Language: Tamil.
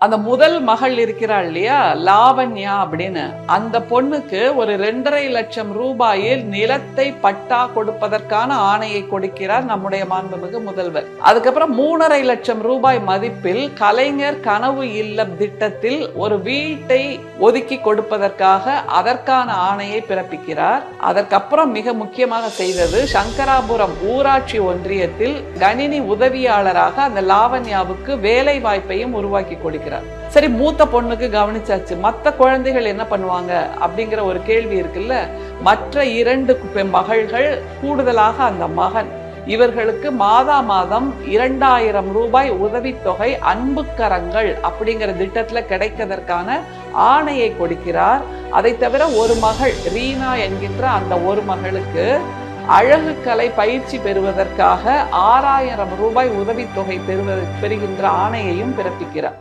அந்த முதல் மகள் இருக்கிறாள் இல்லையா, லாவண்யா அப்படின்னு, அந்த பொண்ணுக்கு ஒரு 2.5 லட்சம் ரூபாயில் நிலத்தை பட்டா கொடுப்பதற்கான ஆணையை கொடுக்கிறார் நம்முடைய மாண்புமிகு முதல்வர். அதுக்கப்புறம் 3.5 லட்சம் ரூபாய் மதிப்பில் கலைஞர் கனவு இல்லம் திட்டத்தில் ஒரு வீட்டை ஒதுக்கி கொடுப்பதற்காக அதற்கான ஆணையை பிறப்பிக்கிறார். அதற்கப்புறம் மிக முக்கியமாக செய்தது, சங்கராபுரம் ஊராட்சி ஒன்றியத்தில் கணினி உதவியாளராக அந்த லாவண்யாவுக்கு வேலை வாய்ப்பையும் உருவாக்கி கொடுக்கிறார். சரி, மூத்த பொண்ணுக்கு கவனிச்சாச்சு, மற்ற குழந்தைகள் என்ன பண்ணுவாங்க அப்படிங்கிற ஒரு கேள்வி இருக்குல்ல. மற்ற 2 மகள்கள், கூடுதலாக அந்த மகன், இவர்களுக்கு மாதா மாதம் 2000 ரூபாய் உதவித்தொகை அன்புக்கரங்கள் அப்படிங்கிற திட்டத்துல கிடைக்கிறதற்கான ஆணையை கொடுக்கிறார். அதை தவிர ஒரு மகள் ரீனா என்கின்ற அந்த ஒரு மகளுக்கு அழகு கலை பயிற்சி பெறுவதற்காக 6000 ரூபாய் உதவித்தொகை பெறுகின்ற ஆணையையும் பிறப்பிக்கிறார்.